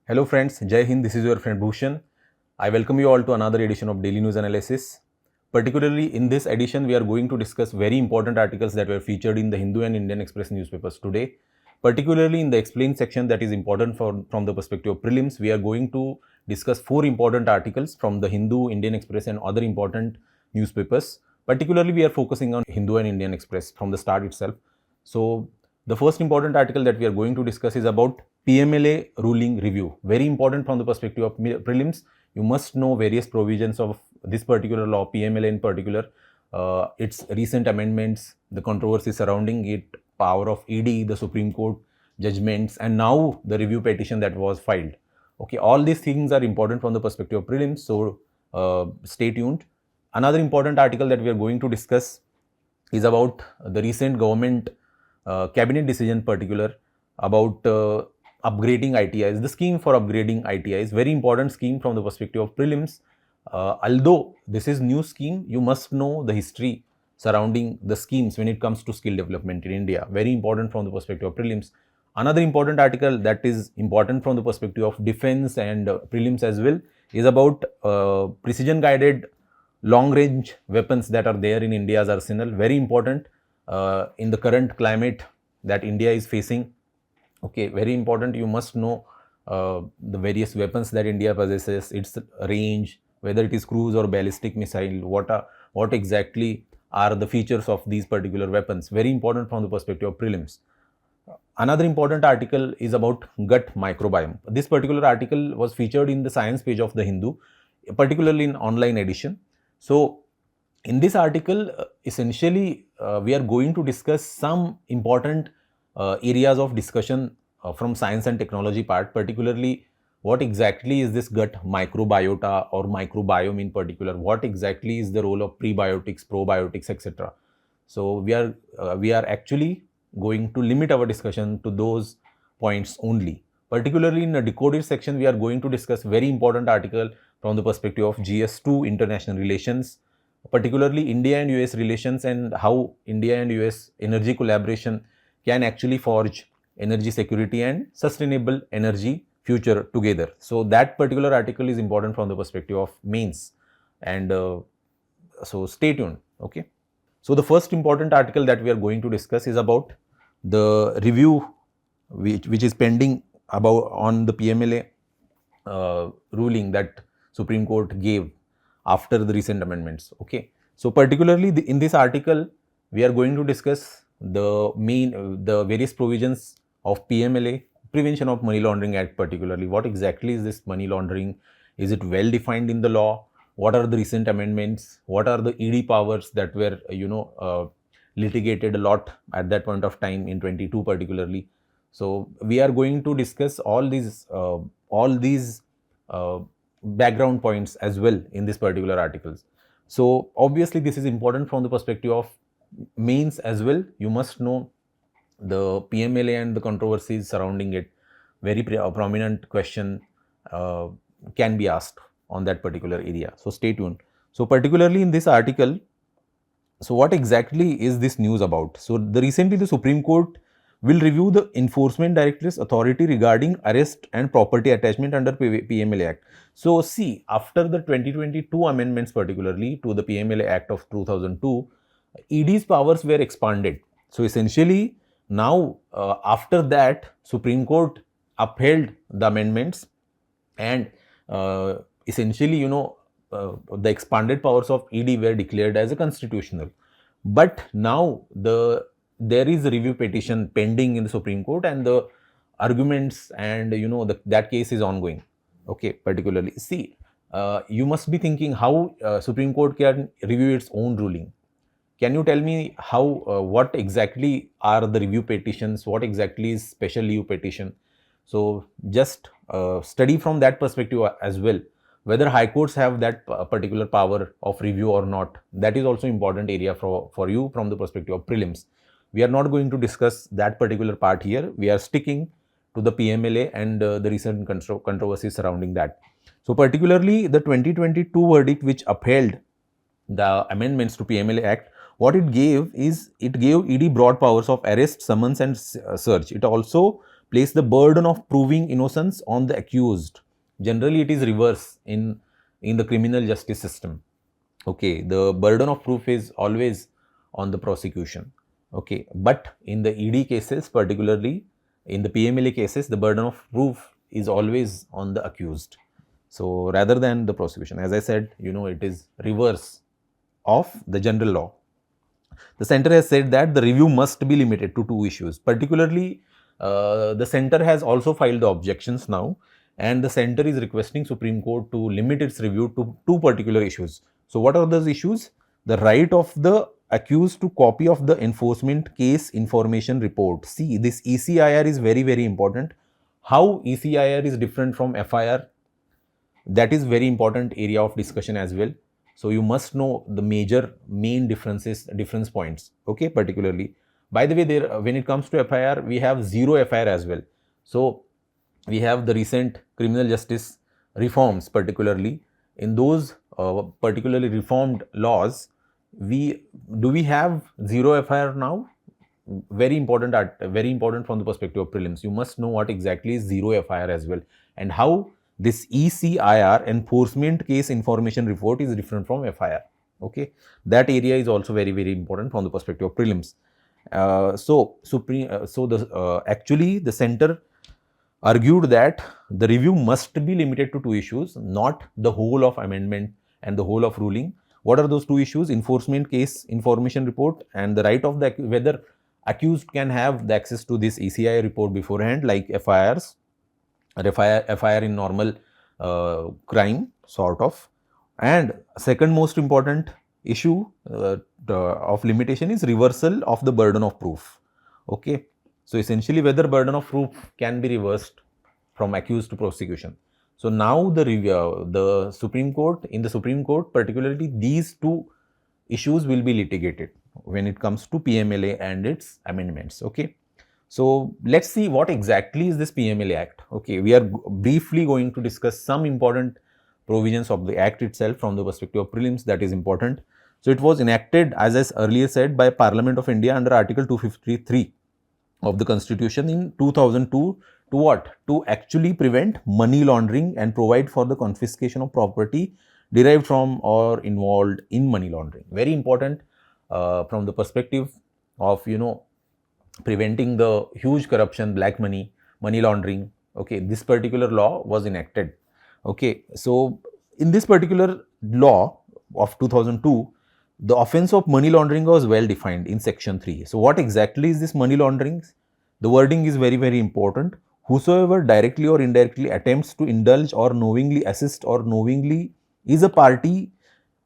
Hello friends, Jai Hind, this is your friend Bhushan. I welcome you all to another edition of Daily News Analysis. Particularly in this edition, we are going to discuss very important articles that were featured in the Hindu and Indian Express newspapers today. Particularly in the explain section that is important from the perspective of prelims, we are going to discuss 4 important articles from the Hindu, Indian Express and other important newspapers. Particularly, we are focusing on Hindu and Indian Express from the start itself. So, the first important article that we are going to discuss is about PMLA ruling review. Very important from the perspective of prelims. You must know various provisions of this particular law, PMLA in particular, its recent amendments, the controversy surrounding it, power of ED, the Supreme Court judgments, and now the review petition that was filed. Okay, all these things are important from the perspective of prelims, so stay tuned. Another important article that we are going to discuss is about the recent government cabinet decision particular about upgrading ITIs, the scheme for upgrading ITIs, very important scheme from the perspective of prelims. Although this is new scheme, you must know the history surrounding the schemes when it comes to skill development in India. Very important from the perspective of prelims. Another important article that is important from the perspective of defense and prelims as well is about precision guided long range weapons that are there in India's arsenal. Very important in the current climate that India is facing. Okay, very important. You must know the various weapons that India possesses, its range, whether it is cruise or ballistic missile, what exactly are the features of these particular weapons. Very important from the perspective of prelims. Another important article is about gut microbiome. This particular article was featured in the science page of the Hindu, particularly in online edition. So, in this article, essentially, we are going to discuss some important areas of discussion from science and technology part, particularly what exactly is this gut microbiota or microbiome in particular, what exactly is the role of prebiotics, probiotics, etc. So, we are actually going to limit our discussion to those points only. Particularly in the decoded section, we are going to discuss very important article from the perspective of GS2 international relations, particularly India and US relations and how India and US energy collaboration can actually forge energy security and sustainable energy future together. So, that particular article is important from the perspective of mains, and so stay tuned. Okay. So, the first important article that we are going to discuss is about the review which is pending about on the PMLA ruling that Supreme Court gave after the recent amendments. Okay. So, particularly in this article, we are going to discuss the various provisions of PMLA, Prevention of Money Laundering Act particularly. What exactly is this money laundering? Is it well defined in the law? What are the recent amendments? What are the ED powers that were, litigated a lot at that point of time in 22 particularly? So, we are going to discuss all these background points as well in this particular articles. So, obviously, this is important from the perspective of mains as well. You must know the PMLA and the controversies surrounding it. Very prominent question can be asked on that particular area. So, stay tuned. So, particularly in this article, so what exactly is this news about? So, recently the Supreme Court will review the Enforcement Directorate's authority regarding arrest and property attachment under PMLA Act. So, see, after the 2022 amendments particularly to the PMLA Act of 2002, ED's powers were expanded. So, essentially, now after that, Supreme Court upheld the amendments and essentially, the expanded powers of ED were declared as a constitutional. But now there is a review petition pending in the Supreme Court and the arguments and that case is ongoing. Okay, particularly. See, you must be thinking how Supreme Court can review its own ruling. Can you tell me how, what exactly are the review petitions? What exactly is special leave petition? So, just study from that perspective as well, whether high courts have that particular power of review or not. That is also important area for you from the perspective of prelims. We are not going to discuss that particular part here. We are sticking to the PMLA and the recent controversies surrounding that. So, particularly the 2022 verdict which upheld the amendments to PMLA Act, what it gave is, it gave ED broad powers of arrest, summons and search. It also place the burden of proving innocence on the accused. Generally, it is reverse in the criminal justice system. Okay, the burden of proof is always on the prosecution. Okay, but in the ED cases, particularly in the PMLA cases, the burden of proof is always on the accused. So rather than the prosecution, as I said, it is reverse of the general law. The center has said that the review must be limited to 2 issues. Particularly, the center has also filed the objections now, and the center is requesting Supreme Court to limit its review to 2 particular issues. So what are those issues? The right of the accused to copy of the enforcement case information report. See, this ECIR is very, very important. How ECIR is different from FIR? That is very important area of discussion as well. So you must know the main difference points. Okay, particularly. By the way, when it comes to FIR, we have 0 FIR as well. So we have the recent criminal justice reforms, particularly in those particularly reformed laws. We have 0 FIR now? Very important from the perspective of prelims. You must know what exactly is 0 FIR as well, and how this ECIR, enforcement case information report, is different from FIR. Okay, that area is also very, very important from the perspective of prelims. Actually the center argued that the review must be limited to 2 issues, not the whole of amendment and the whole of ruling. What are those 2 issues? Enforcement case information report and the right of the whether accused can have the access to this ECIR report beforehand, like FIRs. FIR in normal crime, sort of. And second most important issue of limitation is reversal of the burden of proof. Okay, so essentially whether burden of proof can be reversed from accused to prosecution. So now the Supreme Court, particularly these 2 issues will be litigated when it comes to PMLA and its amendments. Okay. So let's see what exactly is this PMLA Act. Okay, we are briefly going to discuss some important provisions of the Act itself from the perspective of prelims. That is important. So it was enacted, as I earlier said, by Parliament of India under Article 253 of the Constitution in 2002 to what? To actually prevent money laundering and provide for the confiscation of property derived from or involved in money laundering. Very important from the perspective of preventing the huge corruption, black money, money laundering. Okay, this particular law was enacted. Okay, so in this particular law of 2002, the offense of money laundering was well defined in section 3. So what exactly is this money laundering? The wording is very, very important. Whosoever directly or indirectly attempts to indulge or knowingly assist or knowingly is a party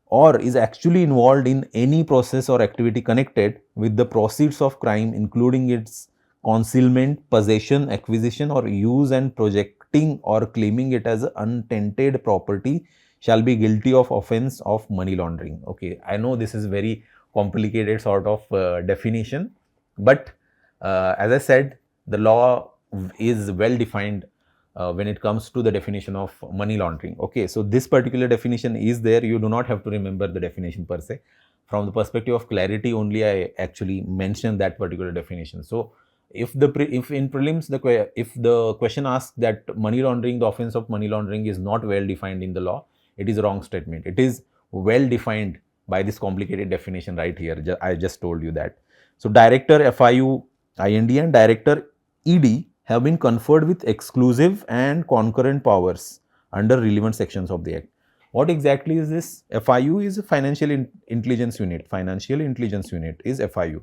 or is actually involved in any process or activity connected with the proceeds of crime, including its concealment, possession, acquisition or use, and projecting or claiming it as untainted property, shall be guilty of offense of money laundering. Okay, I know this is very complicated sort of definition, but as I said, the law is well defined when it comes to the definition of money laundering. Okay, so this particular definition is there. You do not have to remember the definition per se. From the perspective of clarity only, I actually mentioned that particular definition. So if in prelims if the question asks that money laundering, the offense of money laundering is not well defined in the law, it is a wrong statement. It is well defined by this complicated definition right here. I just told you that. So director FIU IND and director ED have been conferred with exclusive and concurrent powers under relevant sections of the Act. What exactly is this? FIU is a Financial Intelligence Unit. Financial Intelligence Unit is FIU.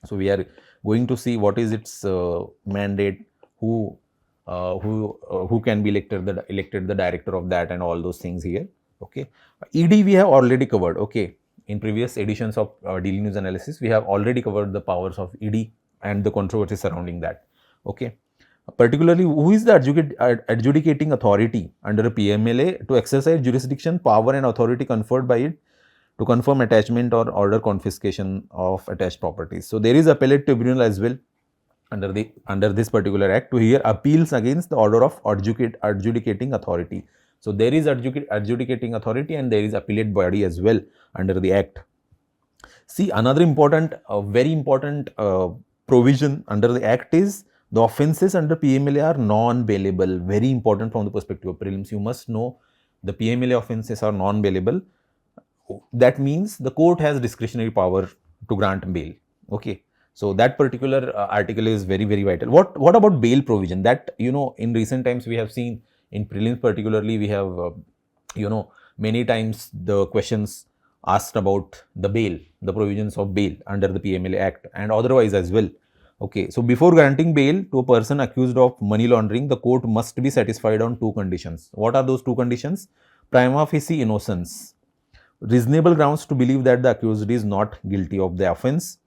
So we are going to see what is its mandate, who can be elected the director of that, and all those things here. Okay, ED we have already covered. Okay, in previous editions of Daily News Analysis, we have already covered the powers of ED and the controversy surrounding that. Okay, particularly who is the adjudicating authority under a PMLA to exercise jurisdiction, power and authority conferred by it to confirm attachment or order confiscation of attached properties. So there is appellate tribunal as well under this particular act to hear appeals against the order of adjudicating authority. So there is adjudicating authority and there is appellate body as well under the act. See, another important, very important provision under the act is The offences under PMLA are non-bailable. Very important from the perspective of prelims. You must know the PMLA offences are non-bailable. That means the court has discretionary power to grant bail. Okay. So that particular article is very, very vital. What about bail provision? That, in recent times we have seen in prelims particularly, we have, many times the questions asked about the bail, the provisions of bail under the PMLA Act and otherwise as well. Okay, so before granting bail to a person accused of money laundering, the court must be satisfied on two conditions. What are those two conditions? Prima facie innocence, reasonable grounds to believe that the accused is not guilty of the offence.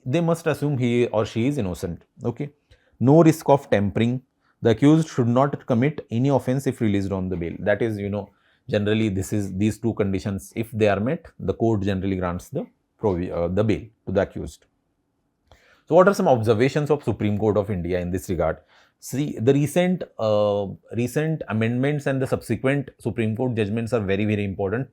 They must assume he or she is innocent. Okay, no risk of tampering. The accused should not commit any offence if released on the bail. That is, generally these two conditions, if they are met, the court generally grants the bail to the accused. So what are some observations of Supreme Court of India in this regard? See, the recent amendments and the subsequent Supreme Court judgments are very, very important.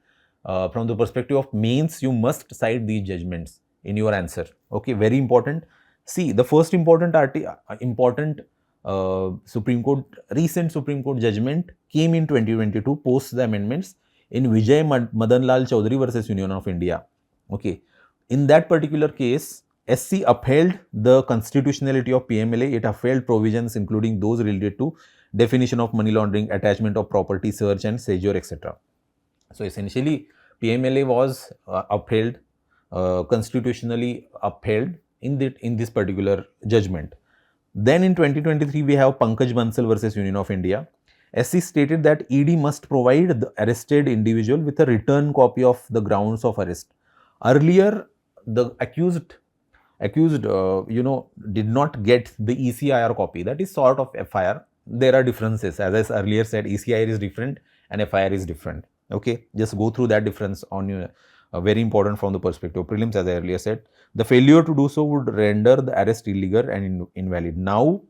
From the perspective of mains, you must cite these judgments in your answer. Okay, very important. See, the first recent Supreme Court judgment came in 2022 post the amendments in Vijay Madan Lal Chaudhary versus Union of India. Okay, in that particular case, SC upheld the constitutionality of PMLA. It upheld provisions including those related to definition of money laundering, attachment of property, search and seizure, etc. So essentially, PMLA was upheld, constitutionally upheld in this particular judgment. Then in 2023, we have Pankaj Bansal versus Union of India. SC stated that ED must provide the arrested individual with a written copy of the grounds of arrest. Earlier, the accused did not get the ECIR copy. That is sort of FIR. There are differences. As I earlier said, ECIR is different and FIR is different. Okay, just go through that difference on your very important from the perspective of prelims. As I earlier said, the failure to do so would render the arrest illegal and invalid. Now,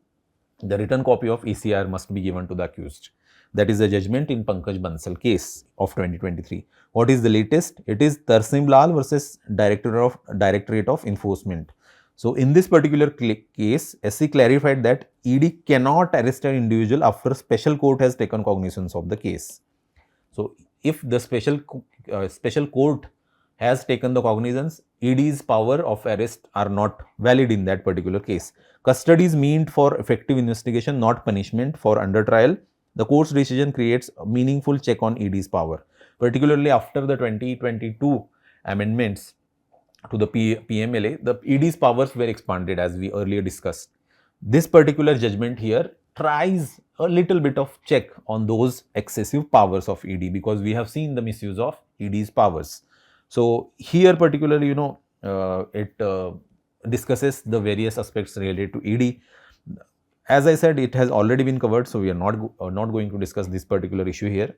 the written copy of ECIR must be given to the accused. That is the judgment in Pankaj Bansal case of 2023. What is the latest? It is Tarsim Lal versus Directorate of Enforcement. So, in this particular case, SC clarified that ED cannot arrest an individual after special court has taken cognizance of the case. So, if the special court has taken the cognizance, ED's power of arrest are not valid in that particular case. Custody is meant for effective investigation, not punishment for under trial. The court's decision creates a meaningful check on ED's power, particularly after the 2022 amendments to the PMLA. The ED's powers were expanded, as we earlier discussed. This particular judgment here tries a little bit of check on those excessive powers of ED, because we have seen the misuse of ED's powers. So here particularly, it discusses the various aspects related to ED. As I said, it has already been covered, so we are not going to discuss this particular issue here.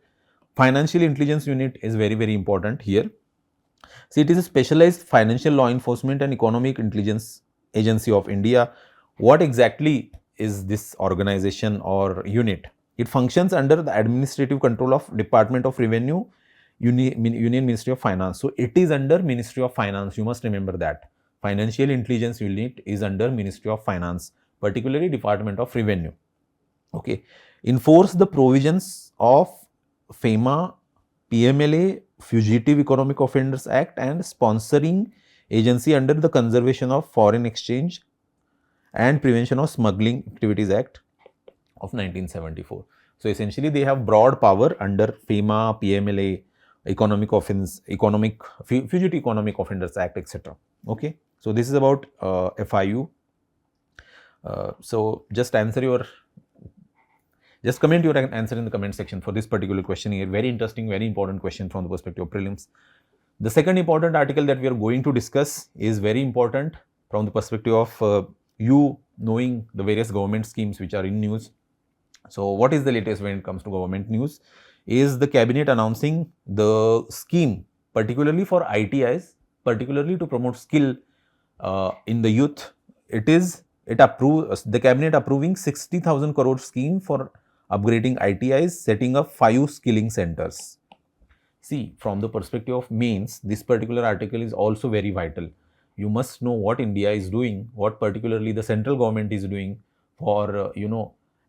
Financial Intelligence Unit is very, very important here. See, it is a specialized financial law enforcement and economic intelligence agency of India. What exactly is this organization or unit? It functions under the administrative control of Department of Revenue, Union Ministry of Finance. So, it is under Ministry of Finance. You must remember that. Financial Intelligence Unit is under Ministry of Finance, particularly Department of Revenue. Okay. Enforce the provisions of FEMA, PMLA, Fugitive Economic Offenders Act and sponsoring agency under the Conservation of Foreign Exchange and Prevention of Smuggling Activities Act of 1974. So, essentially they have broad power under FEMA, PMLA, Fugitive Economic Offenders Act, etc. Okay. So, this is about FIU. So, just comment your answer in the comment section for this particular question here. Very interesting, very important question from the perspective of prelims. The second important article that we are going to discuss is very important from the perspective of you knowing the various government schemes which are in news. So, what is the latest when it comes to government news? Is the cabinet announcing the scheme particularly for ITIs, particularly to promote skill in the youth. The cabinet approving 60,000 crore scheme for upgrading ITIs, setting up 5 skilling centers. See, from the perspective of mains, this particular article is also very vital. you must know what India is doing, what particularly the central government is doing for,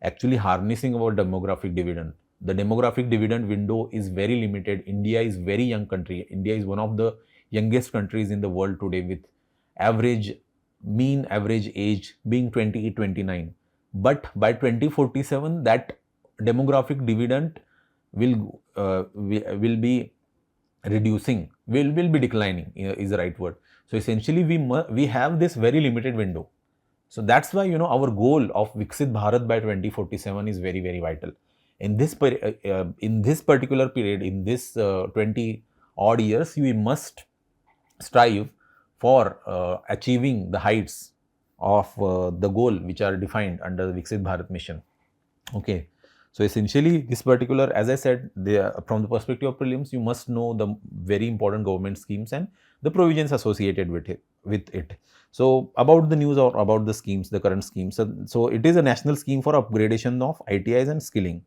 actually harnessing our demographic dividend. The demographic dividend window is very limited. India is very young country. India is one of the youngest countries in the world today, with mean average age being 28-29. But by 2047, that demographic dividend will be reducing, will be declining, is the right word. So essentially we have this very limited window. So that's why, our goal of Viksit Bharat by 2047 is very, very vital. In this particular period, in this 20 odd years, we must strive for achieving the heights of the goal which are defined under the Viksit Bharat mission. Okay. So essentially, this particular, as I said, from the perspective of prelims, you must know the very important government schemes and the provisions associated with it. So about the news or about the schemes, the current schemes. So it is a national scheme for upgradation of ITIs and skilling.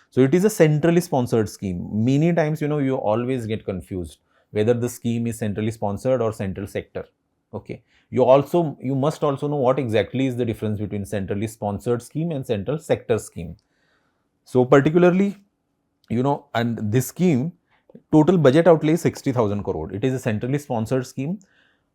So it is a centrally sponsored scheme. Many times, you always get confused whether the scheme is centrally sponsored or central sector. Okay. You must also know what exactly is the difference between centrally sponsored scheme and central sector scheme. So particularly, and this scheme, total budget outlay is 60,000 crore. It is a centrally sponsored scheme.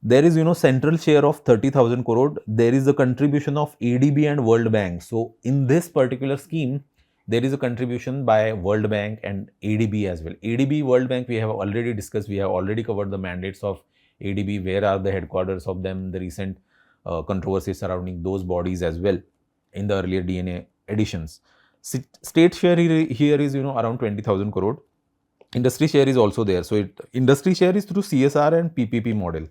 There is, central share of 30,000 crore. There is a contribution of ADB and World Bank. So in this particular scheme, there is a contribution by World Bank and ADB as well. ADB, World Bank, we have already discussed. We have already covered the mandates of ADB. Where are the headquarters of them? The recent controversies surrounding those bodies as well in the earlier DNA editions. State share here is, around 20,000 crore. Industry share is also there. So industry share is through CSR and PPP model.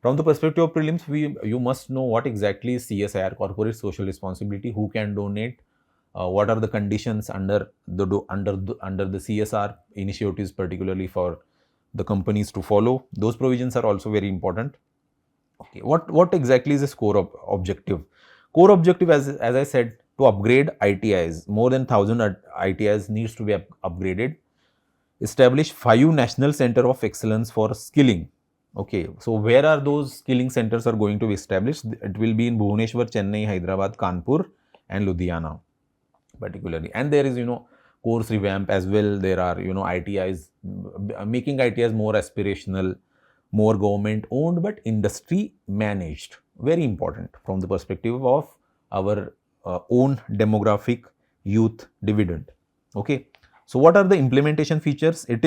From the perspective of prelims, you must know what exactly is CSR, corporate social responsibility, who can donate, what are the conditions under the CSR initiatives, particularly for the companies to follow. Those provisions are also very important. Okay, what exactly is this core objective? Core objective, as I said, to upgrade ITIs. More than 1,000 ITIs needs to be upgraded. Establish 5 national center of excellence for skilling. Okay, so where are those skilling centers are going to be established? It will be in Bhubaneswar, Chennai, Hyderabad, Kanpur and Ludhiana particularly. And there is, course revamp as well. There are, ITIs, making ITIs more aspirational, more government owned, but industry managed. Very important from the perspective of our own demographic youth dividend. Okay. So what are the implementation features? It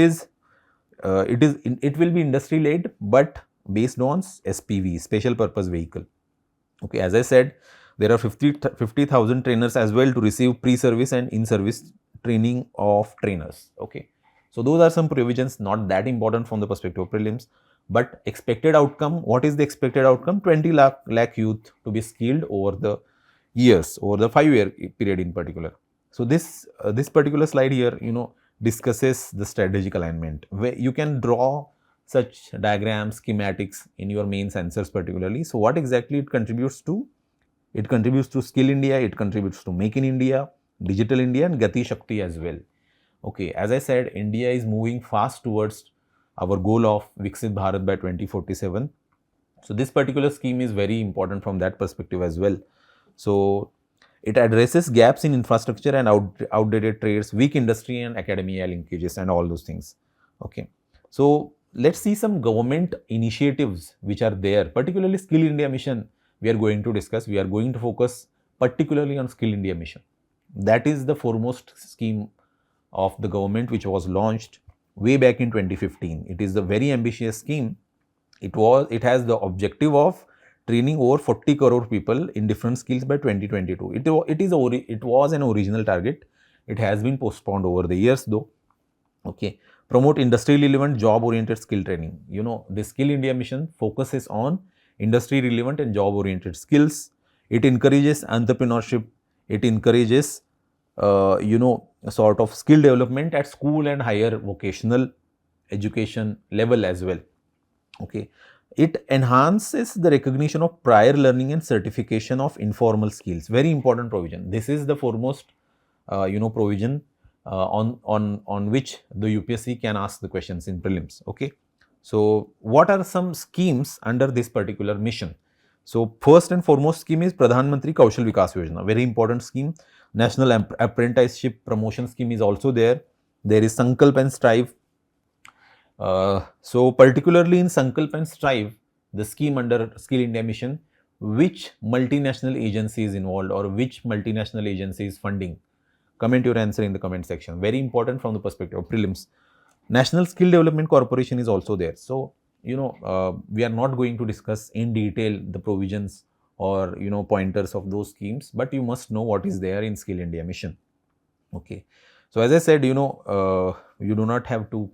will be industry led, but based on SPV, special purpose vehicle. Okay. As I said, there are 50,000 trainers as well to receive pre-service and in-service training of trainers. Okay. So those are some provisions, not that important from the perspective of prelims, but expected outcome. What is the expected outcome? 20 lakh youth to be skilled over the years, over the 5-year period in particular. So this particular slide here, discusses the strategic alignment, where you can draw such diagrams, schematics in your main answers particularly. So what exactly it contributes to? It contributes to Skill India, it contributes to Make in India, Digital India and Gati Shakti as well. Okay, as I said, India is moving fast towards our goal of Viksit Bharat by 2047. So this particular scheme is very important from that perspective as well. So it addresses gaps in infrastructure and outdated trades, weak industry and academia linkages and all those things. Okay. So let's see some government initiatives which are there, particularly Skill India Mission. We are going to discuss. We are going to focus particularly on Skill India Mission. That is the foremost scheme of the government, which was launched way back in 2015. It is a very ambitious scheme. It has the objective of training over 40 crore people in different skills by 2022. It was an original target. It has been postponed over the years though. Okay. Promote industry relevant job oriented skill training. The Skill India Mission focuses on industry relevant and job oriented skills. It encourages entrepreneurship. It encourages, sort of skill development at school and higher vocational education level as well. Okay. It enhances the recognition of prior learning and certification of informal skills. Very important provision. This is the foremost, provision on which the UPSC can ask the questions in prelims. Okay. So what are some schemes under this particular mission? So first and foremost scheme is Pradhan Mantri Kaushal Vikas Yojana, very important scheme. National Apprenticeship Promotion Scheme is also there. There is Sankalp and Strive. So particularly in Sankalp and Strive, the scheme under Skill India Mission, which multinational agency is involved or which multinational agency is funding? Comment your answer in the comment section. Very important from the perspective of prelims. National Skill Development Corporation is also there. So, we are not going to discuss in detail the provisions or, pointers of those schemes, but you must know what is there in Skill India Mission. Okay. So, as I said, you do not have to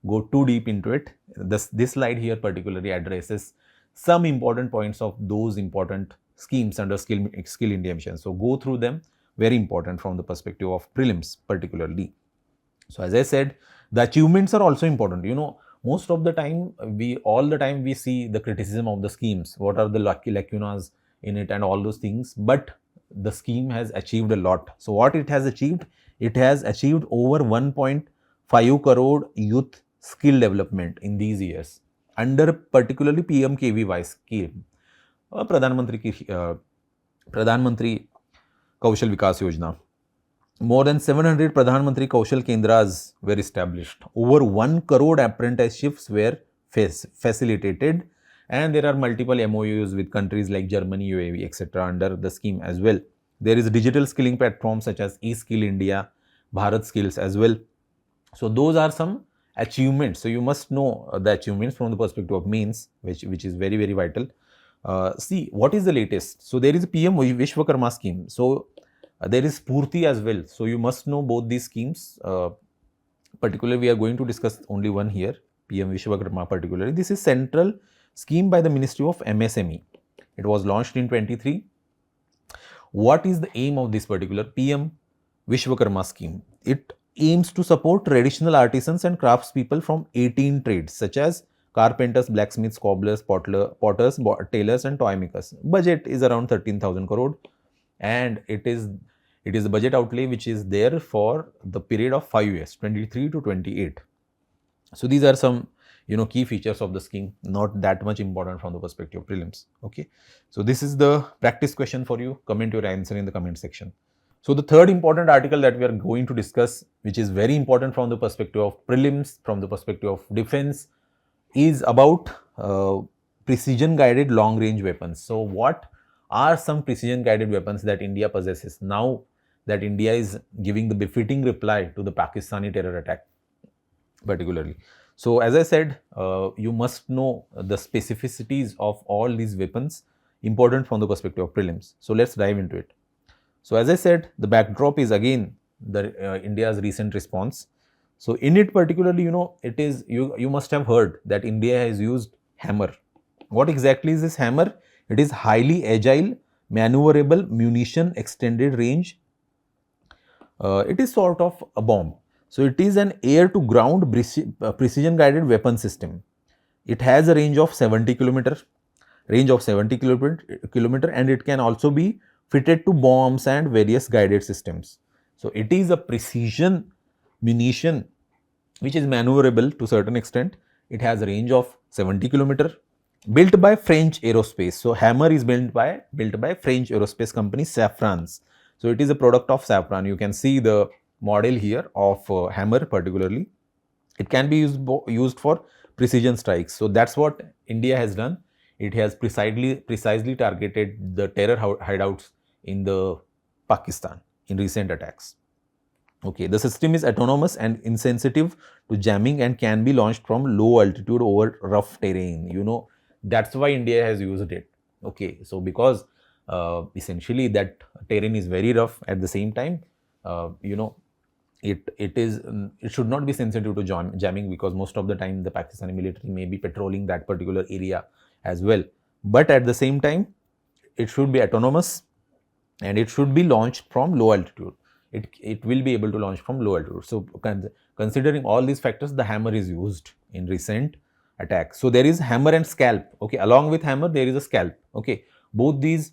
go too deep into it. This slide here particularly addresses some important points of those important schemes under Skill India Mission. So, go through them, very important from the perspective of prelims particularly. So, as I said, the achievements are also important. Most of the time, we see the criticism of the schemes, what are the lacunas in it and all those things, but the scheme has achieved a lot. So, what it has achieved? It has achieved over 1.5 crore youth skill development in these years under particularly PMKVY scheme, Pradhan Mantri Kaushal Vikas Yojana. More than 700 Pradhan Mantri Kaushal Kendras were established. Over 1 crore apprenticeships were facilitated, and there are multiple MOUs with countries like Germany, UAE, etc. under the scheme as well. There is digital skilling platforms such as eSkill India, Bharat Skills as well. So those are some achievements. So you must know the achievements from the perspective of mains, which is very, very vital. See, what is the latest? So there is a PM Vishwakarma scheme. So there is Spurti as well. So you must know both these schemes. Particularly, we are going to discuss only one here, PM Vishwakarma particularly. This is central scheme by the Ministry of MSME. It was launched in 23. What is the aim of this particular PM Vishwakarma scheme? It aims to support traditional artisans and craftspeople from 18 trades such as carpenters, blacksmiths, cobblers, potters, tailors and toy makers. Budget is around 13,000 crore and it is the budget outlay which is there for the period of 5 years, 23 to 28. So these are some key features of the scheme, not that much important from the perspective of prelims. Okay. So this is the practice question for you. Comment your answer in the comment section. So the third important article that we are going to discuss, which is very important from the perspective of prelims, from the perspective of defense, is about precision guided long range weapons. So what are some precision guided weapons that India possesses now that India is giving the befitting reply to the Pakistani terror attack particularly? So as I said, you must know the specificities of all these weapons, important from the perspective of prelims. So let's dive into it. So as I said, the backdrop is again the India's recent response. So in it particularly, it is, you must have heard that India has used hammer. What exactly is this hammer? It is highly agile, maneuverable munition extended range. It is sort of a bomb. So it is an air to ground precision guided weapon system. It has a range of 70 kilometer, and it can also be fitted to bombs and various guided systems. So it is a precision munition which is maneuverable to a certain extent. It has a range of 70 kilometer, built by French Aerospace. So hammer is built by French Aerospace company Safran's. So it is a product of Safran. You can see the model here of hammer particularly. It can be used for precision strikes. So that's what India has done. It has precisely targeted the terror hideouts in the Pakistan in recent attacks. Okay, the system is autonomous and insensitive to jamming and can be launched from low altitude over rough terrain. That's why India has used it. Okay, so because essentially that terrain is very rough at the same time, it should not be sensitive to jamming, because most of the time the Pakistani military may be patrolling that particular area as well. But at the same time, it should be autonomous and it should be launched from low altitude. It will be able to launch from low altitude. So considering all these factors, the hammer is used in recent attacks. So there is hammer and scalp. Okay, along with hammer there is a scalp. Okay, both these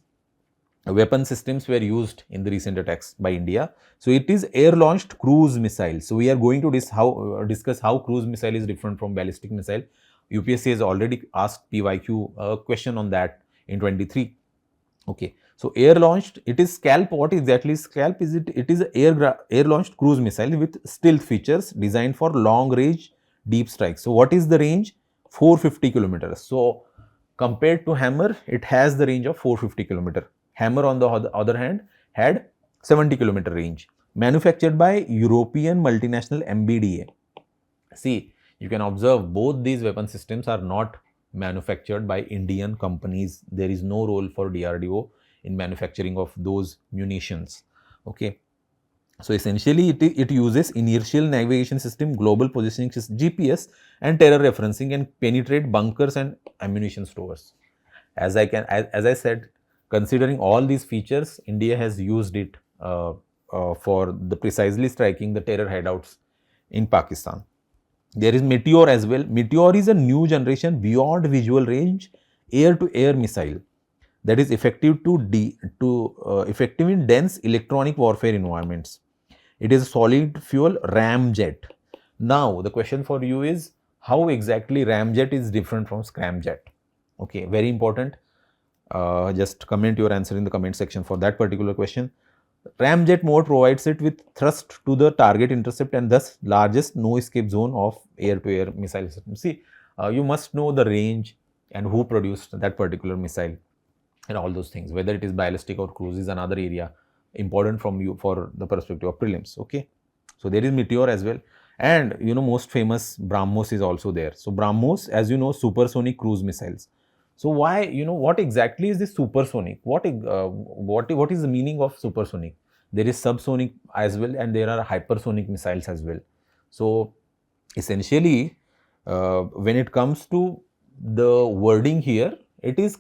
weapon systems were used in the recent attacks by India. So it is air-launched cruise missile. So we are going to discuss how cruise missile is different from ballistic missile. UPSC has already asked PYQ question on that in 23. Okay. So air-launched, it is Scalp. What exactly is Scalp? It is air-launched cruise missile with stealth features designed for long-range deep strikes. So what is the range? 450 kilometers. So compared to Hammer, it has the range of 450 kilometer. Hammer, on the other hand, had 70 kilometer range. Manufactured by European multinational MBDA. See, you can observe both these weapon systems are not manufactured by Indian companies. There is no role for DRDO in manufacturing of those munitions. Okay. So essentially, it uses inertial navigation system, global positioning system, GPS, and terror referencing, and penetrate bunkers and ammunition stores. As I said, considering all these features, India has used it for the precisely striking the terror hideouts in Pakistan. There is Meteor as well. Meteor is a new generation beyond visual range air-to-air missile that is effective effective in dense electronic warfare environments. It is a solid fuel ramjet. Now the question for you is, how exactly ramjet is different from scramjet? Okay, very important. Just comment your answer in the comment section for that particular question. Ramjet mode provides it with thrust to the target intercept and thus largest no escape zone of air-to-air missile system. See, you must know the range and who produced that particular missile and all those things. Whether it is ballistic or cruise is another area important from you for the perspective of prelims. Okay, so there is Meteor as well, and most famous BrahMos is also there. So BrahMos, as you know, supersonic cruise missiles. So why, what exactly is this supersonic? What is the meaning of supersonic? There is subsonic as well, and there are hypersonic missiles as well. So essentially, when it comes to the wording here, it is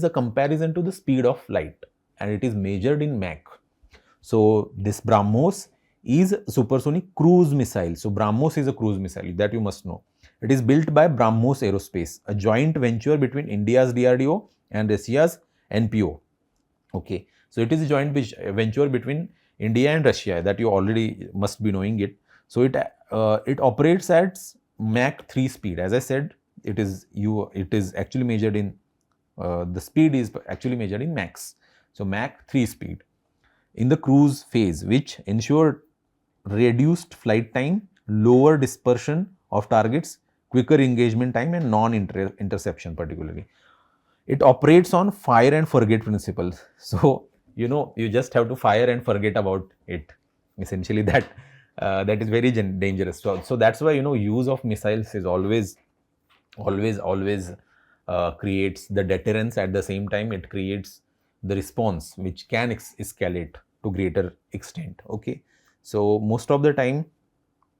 a comparison to the speed of light, and it is measured in Mach. So this BrahMos is supersonic cruise missile. So BrahMos is a cruise missile, that you must know. It is built by BrahMos Aerospace, a joint venture between India's DRDO and Russia's NPO. Okay, so it is a joint venture between India and Russia, that you already must be knowing it. So it operates at Mach 3 speed. As I said, it is actually measured in the speed is actually measured in Machs. So Mach 3 speed in the cruise phase, which ensure reduced flight time, lower dispersion of targets, quicker engagement time, and non-interception particularly. It operates on fire and forget principles. So, you just have to fire and forget about it. Essentially, that is very dangerous. So that's why, use of missiles is always creates the deterrence. At the same time, it creates the response which can escalate to greater extent. Okay, so most of the time,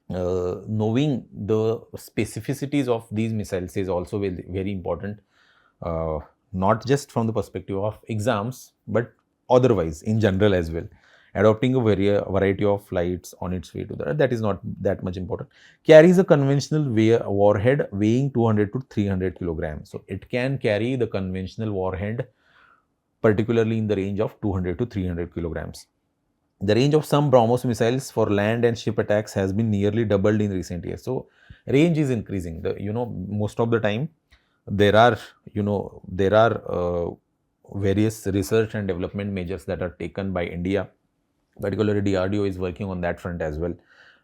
knowing the specificities of these missiles is also very important, not just from the perspective of exams, but otherwise in general as well. Adopting a variety of flights on its way to that is not that much important. Carries a conventional warhead weighing 200 to 300 kilograms. So it can carry the conventional warhead, particularly in the range of 200 to 300 kilograms. The range of some BrahMos missiles for land and ship attacks has been nearly doubled in recent years. So range is increasing. Most of the time there are various research and development measures that are taken by India. Particularly DRDO is working on that front as well.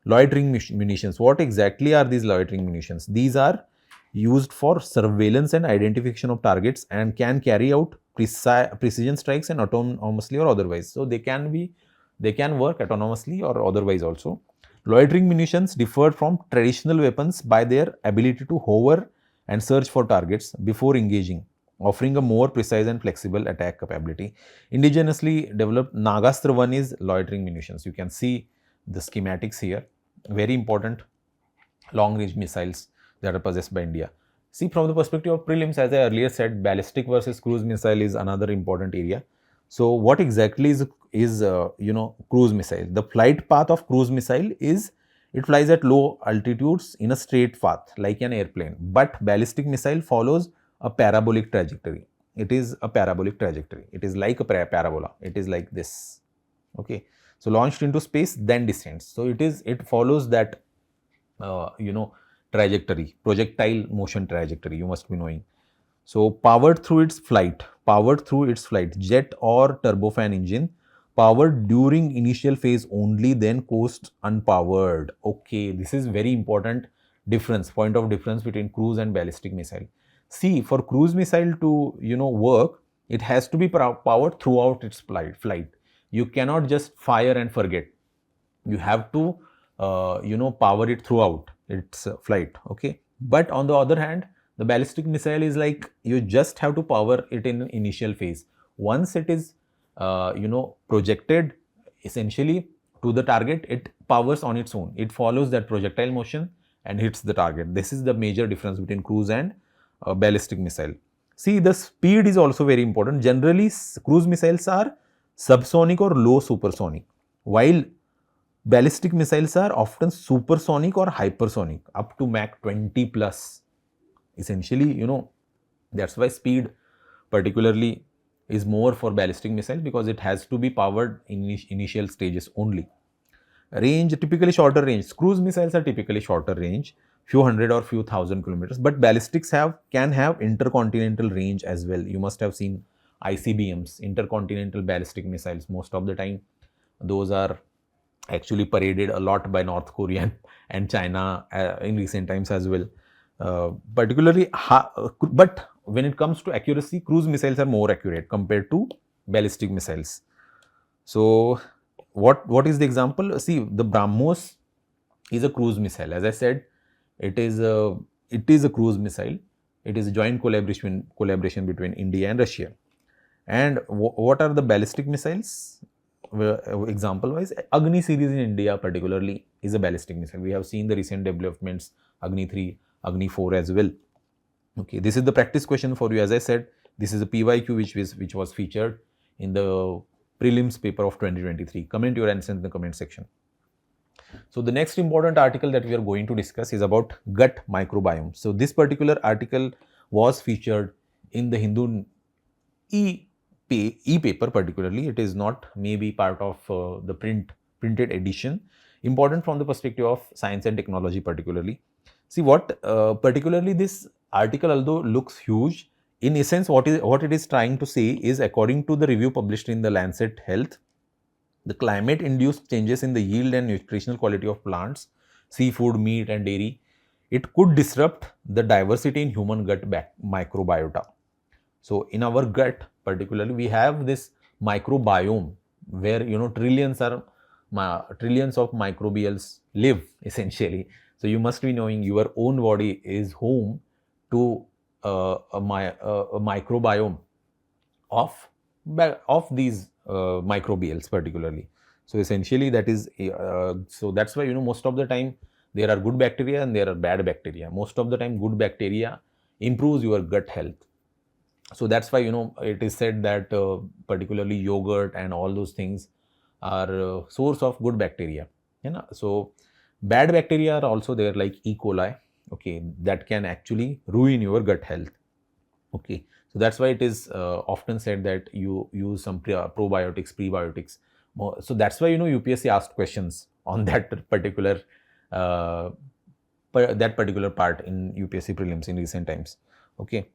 Loitering munitions. What exactly are these loitering munitions? These are used for surveillance and identification of targets and can carry out precision strikes and autonomously or otherwise. So they can work autonomously or otherwise also. Loitering munitions differ from traditional weapons by their ability to hover and search for targets before engaging, offering a more precise and flexible attack capability. Indigenously developed Nagastra 1 is loitering munitions. You can see the schematics here. Very important long-range missiles that are possessed by India. See, from the perspective of prelims, as I earlier said, ballistic versus cruise missile is another important area. So what exactly is cruise missile? The flight path of cruise missile is it flies at low altitudes in a straight path like an airplane, but ballistic missile follows a parabolic trajectory. it is a parabolic trajectory. It is like a parabola. It is like this. Okay. So launched into space, then descends. So it follows that trajectory, projectile motion trajectory, you must be knowing. So powered through its flight, jet or turbofan engine, powered during initial phase only, then coast unpowered. Okay, this is very important point of difference between cruise and ballistic missile. See, for cruise missile to work, it has to be powered throughout its flight. You cannot just fire and forget. You have to power it throughout its flight. Okay, but on the other hand, the ballistic missile is like you just have to power it in initial phase. Once it is projected essentially to the target, it powers on its own. It follows that projectile motion and hits the target. This is the major difference between cruise and ballistic missile. See, the speed is also very important. Generally, cruise missiles are subsonic or low supersonic, while ballistic missiles are often supersonic or hypersonic, up to Mach 20 plus. Essentially, that's why speed particularly is more for ballistic missile, because it has to be powered in initial stages only. Range, typically shorter range. Cruise missiles are typically shorter range, few hundred or few thousand kilometers, but ballistics can have intercontinental range as well. You must have seen ICBMs, intercontinental ballistic missiles. Most of the time, those are actually paraded a lot by North Korea and China in recent times as well. Particularly, but when it comes to accuracy, cruise missiles are more accurate compared to ballistic missiles. So, what is the example? See, the BrahMos is a cruise missile. As I said, it is a cruise missile. It is a joint collaboration between India and Russia. And what are the ballistic missiles? Example wise, Agni series in India particularly is a ballistic missile. We have seen the recent developments, Agni 3, Agni 4 as well. Okay, this is the practice question for you. As I said, this is a PYQ which was featured in the prelims paper of 2023. Comment your answer in the comment section. So the next important article that we are going to discuss is about gut microbiome. So this particular article was featured in the Hindu e-paper particularly. It is not maybe part of the printed edition. Important from the perspective of science and technology particularly. See what particularly this article, although looks huge, in essence what it is trying to say is, according to the review published in the Lancet Health, the climate-induced changes in the yield and nutritional quality of plants, seafood, meat and dairy, it could disrupt the diversity in human gut microbiota. So in our gut particularly, we have this microbiome where trillions of microbials live essentially. So you must be knowing your own body is home to a microbiome of these microbials particularly. So essentially that is so that's why most of the time there are good bacteria and there are bad bacteria. Most of the time good bacteria improves your gut health. So that's why it is said that particularly yogurt and all those things are source of good bacteria. So bad bacteria are also there, like E. coli, okay, that can actually ruin your gut health. Okay, so that's why it is often said that you use some probiotics, prebiotics. So that's why UPSC asked questions on that particular part in UPSC prelims in recent times. Okay,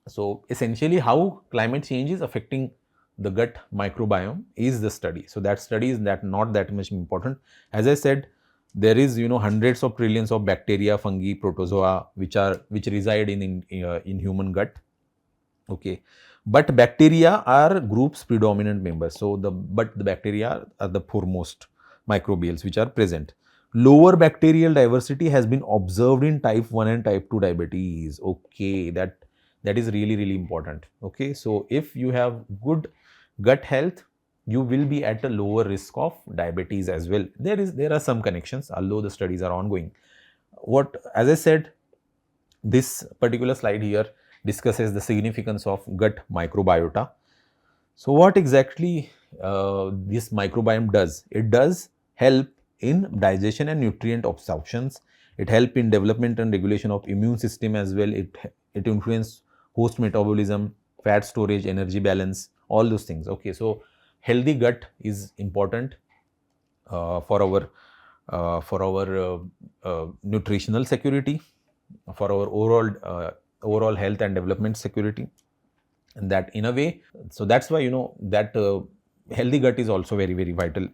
so essentially how climate change is affecting the gut microbiome is the study. So that study is not that much important. As I said, there is hundreds of trillions of bacteria, fungi, protozoa which reside in human gut. Okay, but bacteria are group's predominant members. So the bacteria are the foremost microbials which are present. Lower bacterial diversity has been observed in type 1 and type 2 diabetes. Okay, that is really important. Okay, so if you have good gut health, you will be at a lower risk of diabetes as well. There are some connections, although the studies are ongoing. As I said, this particular slide here discusses the significance of gut microbiota. So what exactly this microbiome does? It does help in digestion and nutrient absorptions. It helps in development and regulation of immune system as well. It influences host metabolism, fat storage, energy balance, all those things. Okay, so healthy gut is important for our nutritional security, for our overall health and development security, and that in a way, so that's why that healthy gut is also very, very vital.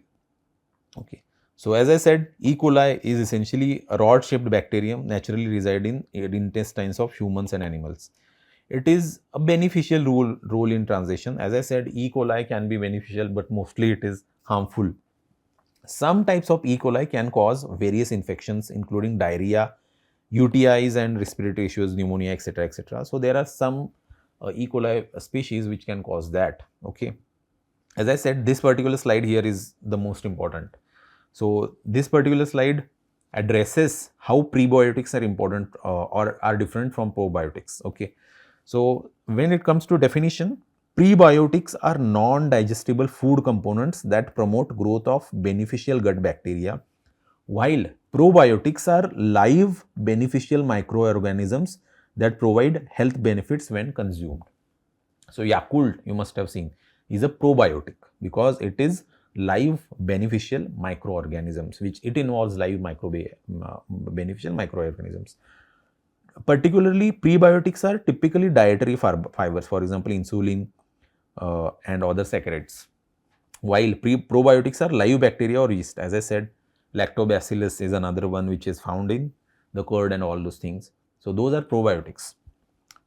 Okay, so as I said, E. coli is essentially a rod shaped bacterium naturally reside in intestines of humans and animals. It is a beneficial role in transition. As I said, E. coli can be beneficial, but mostly it is harmful. Some types of E. coli can cause various infections, including diarrhea, UTIs and respiratory issues, pneumonia, etc., etc. So there are some E. coli species which can cause that. Okay, as I said, this particular slide here is the most important. So this particular slide addresses how prebiotics are important or are different from probiotics. Okay, so when it comes to definition, prebiotics are non-digestible food components that promote growth of beneficial gut bacteria, while probiotics are live beneficial microorganisms that provide health benefits when consumed. So Yakult, you must have seen, is a probiotic because it is live beneficial microorganisms, which it involves live beneficial microorganisms. Particularly, prebiotics are typically dietary fibers, for example, insulin and other saccharides, while probiotics are live bacteria or yeast. As I said, lactobacillus is another one which is found in the curd and all those things. So those are probiotics.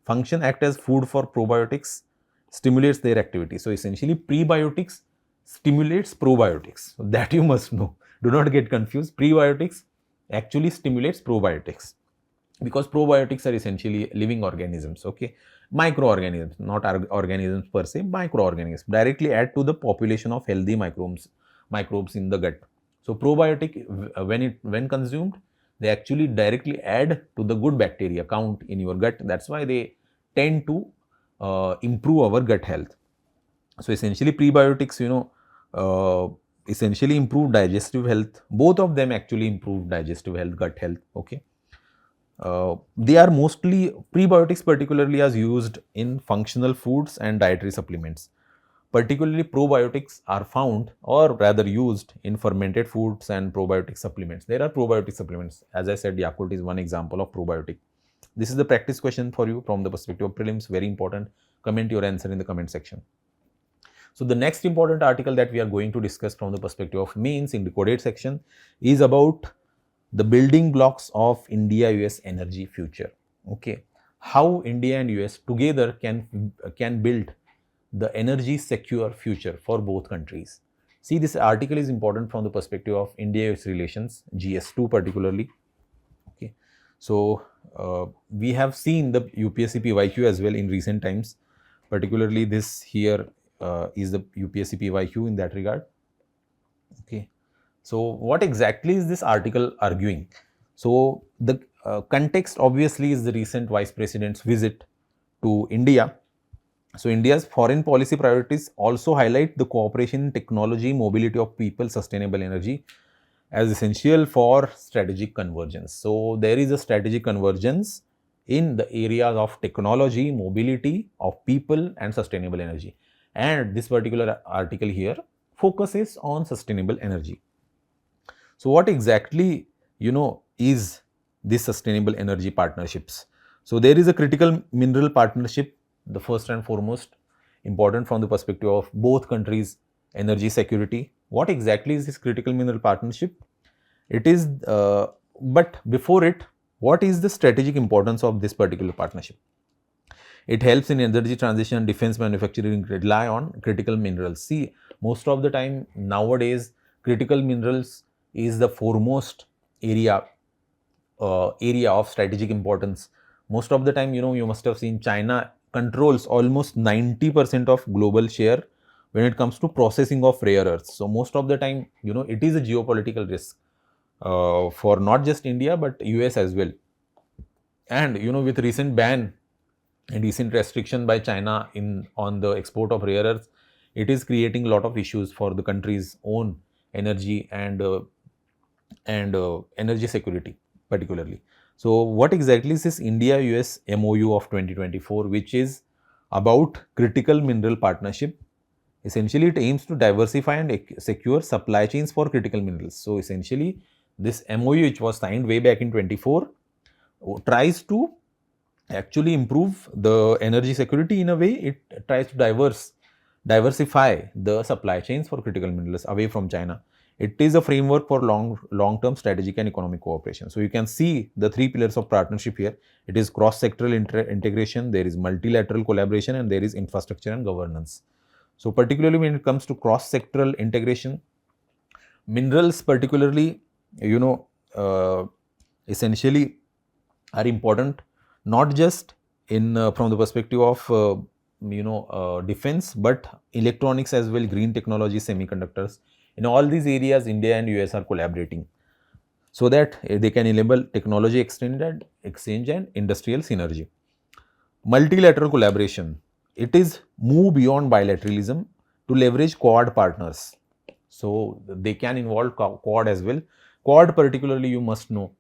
Function act as food for probiotics, stimulates their activity. So essentially, prebiotics stimulates probiotics. So that you must know. Do not get confused. Prebiotics actually stimulates probiotics, because probiotics are essentially living organisms. Okay, microorganisms, not organisms per se, microorganisms directly add to the population of healthy microbes in the gut. So probiotic, when consumed, they actually directly add to the good bacteria count in your gut. That's why they tend to improve our gut health. So essentially, prebiotics, essentially improve digestive health. Both of them actually improve digestive health, gut health. Okay. They are mostly, prebiotics particularly are used in functional foods and dietary supplements. Particularly, probiotics are found or rather used in fermented foods and probiotic supplements. There are probiotic supplements. As I said, Yakult is one example of probiotic. This is the practice question for you from the perspective of prelims. Very important. Comment your answer in the comment section. So the next important article that we are going to discuss from the perspective of mains in the coded section is about the building blocks of India-US energy future. Okay, how India and US together can build the energy secure future for both countries. See, this article is important from the perspective of India-US relations, GS2 particularly. Okay, so we have seen the UPSC PYQ as well in recent times. Particularly, this here is the UPSC PYQ in that regard. Okay, so what exactly is this article arguing? So the context obviously is the recent Vice President's visit to India. So India's foreign policy priorities also highlight the cooperation in technology, mobility of people, sustainable energy as essential for strategic convergence. So there is a strategic convergence in the areas of technology, mobility of people and sustainable energy. And this particular article here focuses on sustainable energy. So what exactly, is this sustainable energy partnerships? So there is a critical mineral partnership, the first and foremost important from the perspective of both countries' energy security. What exactly is this critical mineral partnership? It is, but before it, what is the strategic importance of this particular partnership? It helps in energy transition, defense manufacturing rely on critical minerals. See, most of the time nowadays, critical minerals is the foremost area of strategic importance. Most of the time, you must have seen China controls almost 90% of global share when it comes to processing of rare earths. So most of the time, it is a geopolitical risk for not just India but US as well. And with recent ban and recent restriction by China on the export of rare earths, it is creating a lot of issues for the country's own energy and energy security particularly. So what exactly is this India-US MOU of 2024, which is about critical mineral partnership. Essentially, it aims to diversify and secure supply chains for critical minerals. So, essentially, this MOU, which was signed way back in 24, tries to actually improve the energy security in a way. It tries to diversify the supply chains for critical minerals away from China. It is a framework for long-term strategic and economic cooperation. So, you can see the three pillars of partnership here. It is cross-sectoral integration, there is multilateral collaboration, and there is infrastructure and governance. So, particularly when it comes to cross-sectoral integration, minerals particularly, essentially are important not just in from the perspective of defense, but electronics as well, green technology, semiconductors. In all these areas, India and US are collaborating so that they can enable technology exchange and industrial synergy. Multilateral collaboration, it is move beyond bilateralism to leverage Quad partners. So, they can involve Quad as well. Quad particularly, you must know,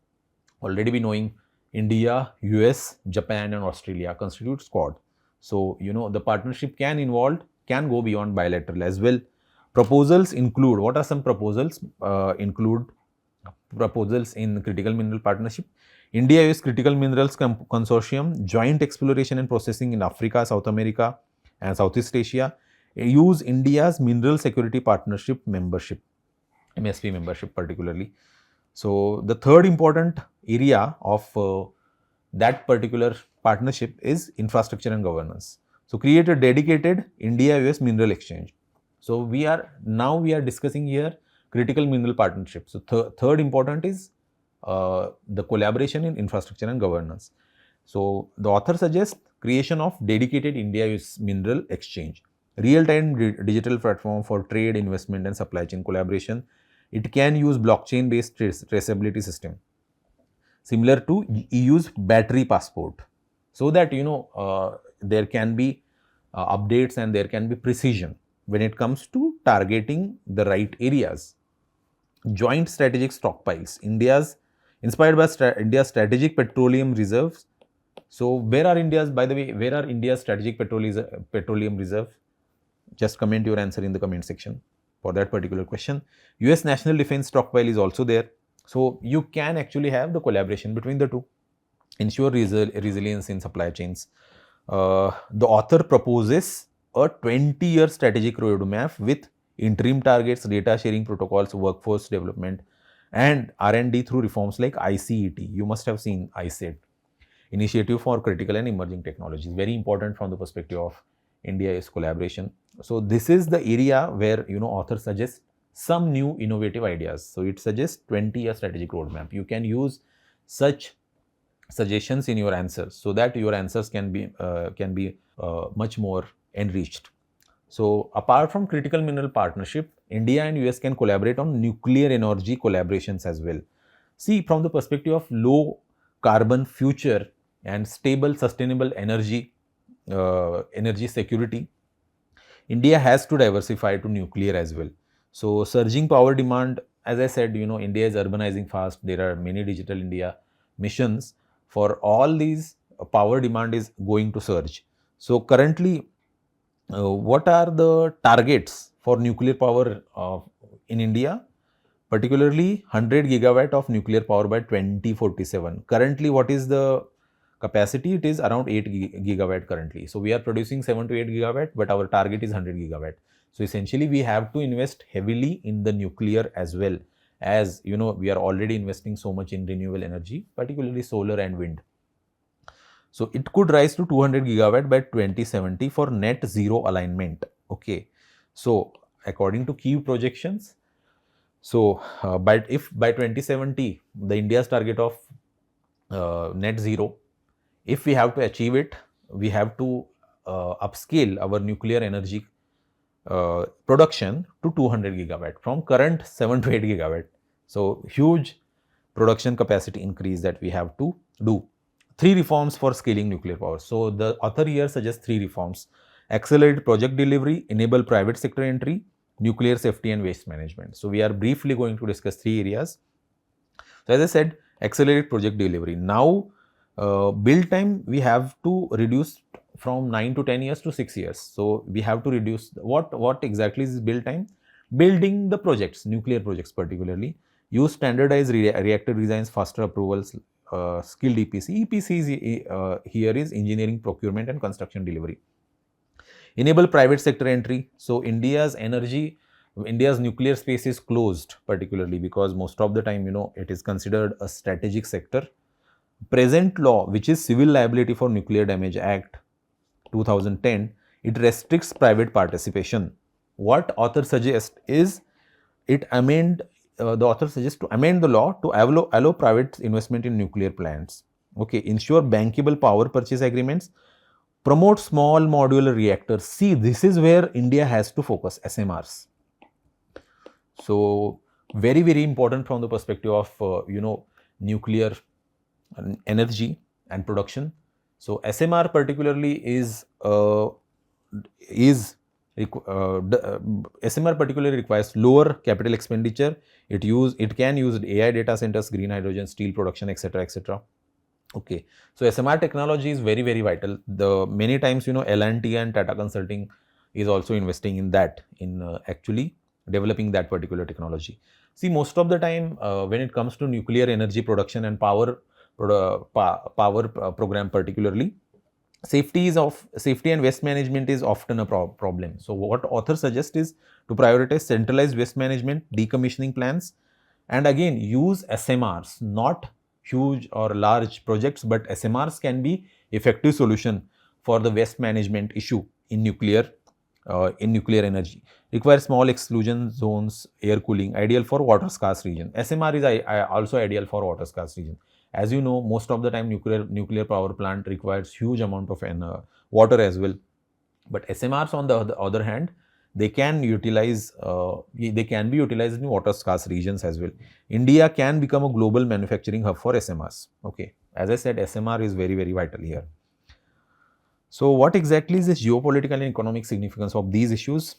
already be knowing, India, US, Japan and Australia constitutes Quad. So, the partnership can go beyond bilateral as well. Proposals include, what are some proposals? Include proposals in critical mineral partnership. India-US Critical Minerals Consortium, joint exploration and processing in Africa, South America and Southeast Asia. Use India's Mineral Security Partnership membership, MSP membership particularly. So, the third important area of that particular partnership is infrastructure and governance. So, create a dedicated India-US mineral exchange. So, we are discussing here critical mineral partnership. So, third important is the collaboration in infrastructure and governance. So, the author suggests creation of dedicated India-US mineral exchange, real-time digital platform for trade, investment and supply chain collaboration. It can use blockchain-based traceability system, similar to EU's battery passport, so that there can be updates and there can be precision when it comes to targeting the right areas. Joint strategic stockpiles, inspired by India's strategic petroleum reserves. So, where are India's strategic petroleum reserve? Just comment your answer in the comment section for that particular question. US National Defense Stockpile is also there. So, you can actually have the collaboration between the two, ensure resilience in supply chains. The author proposes a 20-year strategic roadmap with interim targets, data sharing protocols, workforce development and R&D through reforms like ICET. You must have seen ICET, Initiative for Critical and Emerging Technologies, very important from the perspective of India-US collaboration. So, this is the area where author suggests some new innovative ideas. So, it suggests 20-year strategic roadmap. You can use such suggestions in your answers so that your answers can be much more enriched. So, apart from critical mineral partnership, India and US can collaborate on nuclear energy collaborations as well. See, from the perspective of low carbon future and stable sustainable energy security, India has to diversify to nuclear as well. So, surging power demand, as I said, India is urbanizing fast. There are many digital India missions. For all these, power demand is going to surge. So, currently, what are the targets for nuclear power in India? Particularly 100 gigawatt of nuclear power by 2047. Currently, what is the capacity? It is around 8 gigawatt currently. So, we are producing 7 to 8 gigawatt, but our target is 100 gigawatt. So, essentially, we have to invest heavily in the nuclear as well, as we are already investing so much in renewable energy, particularly solar and wind. So, it could rise to 200 gigawatt by 2070 for net zero alignment. Okay. So, according to key projections, so if by 2070, the India's target of net zero, if we have to achieve it, we have to upscale our nuclear energy production to 200 gigawatt from current 7 to 8 gigawatt. So, huge production capacity increase that we have to do. 3 reforms for scaling nuclear power. So, the author here suggests 3 reforms: accelerate project delivery, enable private sector entry, nuclear safety and waste management. So, we are briefly going to discuss 3 areas. So, as I said, accelerate project delivery. Now, build time we have to reduce from 9 to 10 years to 6 years. So we have to reduce what exactly is build time? Building the projects, nuclear projects particularly, use standardized reactor designs, faster approvals, skilled EPC. EPC is, here is engineering, procurement and construction delivery. Enable private sector entry. So India's nuclear space is closed, particularly because most of the time, it is considered a strategic sector. Present law, which is Civil Liability for Nuclear Damage Act 2010, it restricts private participation. What author suggests is the author suggests to amend the law to allow private investment in nuclear plants. Okay, ensure bankable power purchase agreements, promote small modular reactors. See, this is where India has to focus, SMRs. So very, very important from the perspective of, nuclear energy and production. So SMR particularly SMR particularly requires lower capital expenditure. It can use AI data centers, green hydrogen, steel production, etc., etc. Okay, so SMR technology is very, very vital. Many times, L&T and Tata Consulting is also investing in that, actually developing that particular technology. See, most of the time, when it comes to nuclear energy production and power program particularly, safety and waste management is often a problem. So what author suggests is to prioritize centralized waste management, decommissioning plans, and again use SMRs, not huge or large projects, but SMRs can be effective solution for the waste management issue in nuclear energy. Require small exclusion zones, air cooling, ideal for water scarce region. SMR is also ideal for water scarce region. As you know, most of the time nuclear power plant requires huge amount of water as well. But SMRs on the other hand, they can be utilized in water scarce regions as well. India can become a global manufacturing hub for SMRs. Okay, as I said, SMR is very, very vital here. So what exactly is this geopolitical and economic significance of these issues?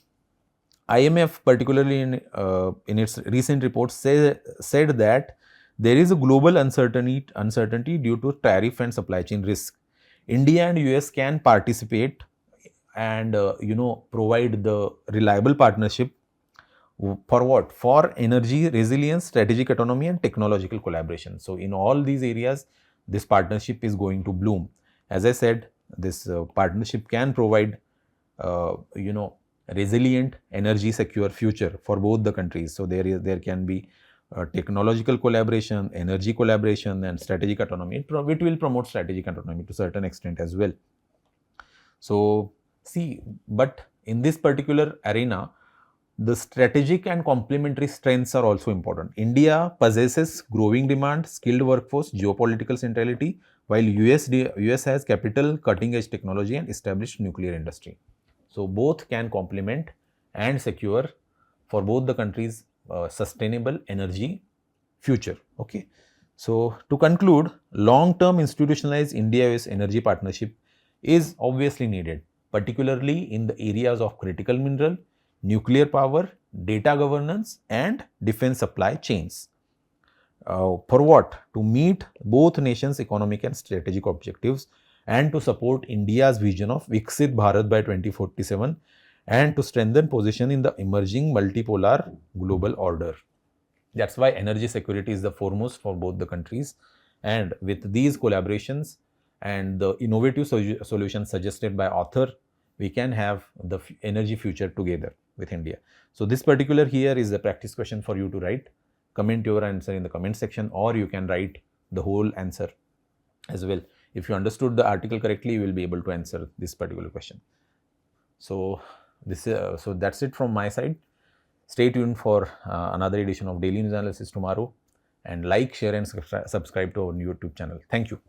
IMF particularly in its recent report said that there is a global uncertainty due to tariff and supply chain risk. India and US can participate and provide the reliable partnership for what? For energy resilience, strategic autonomy and technological collaboration. So in all these areas, this partnership is going to bloom. As I said, this partnership can provide resilient, energy secure future for both the countries. So there can be technological collaboration, energy collaboration and strategic autonomy. It will promote strategic autonomy to a certain extent as well. So see, but in this particular arena, the strategic and complementary strengths are also important. India possesses growing demand, skilled workforce, geopolitical centrality, while US has capital, cutting edge technology and established nuclear industry. So both can complement and secure for both the countries sustainable energy future. Okay. So to conclude, long-term institutionalized India-US energy partnership is obviously needed, particularly in the areas of critical mineral, nuclear power, data governance and defense supply chains. For what? To meet both nations' economic and strategic objectives and to support India's vision of Viksit Bharat by 2047 and to strengthen position in the emerging multipolar global order. That's why energy security is the foremost for both the countries, and with these collaborations and the innovative solutions suggested by author, we can have the energy future together with India. So this particular here is the practice question for you to write. Comment your answer in the comment section, or you can write the whole answer as well. If you understood the article correctly, you will be able to answer this particular question. So that's it from my side. Stay tuned for another edition of Daily News Analysis tomorrow, and like, share and subscribe to our YouTube channel. Thank you.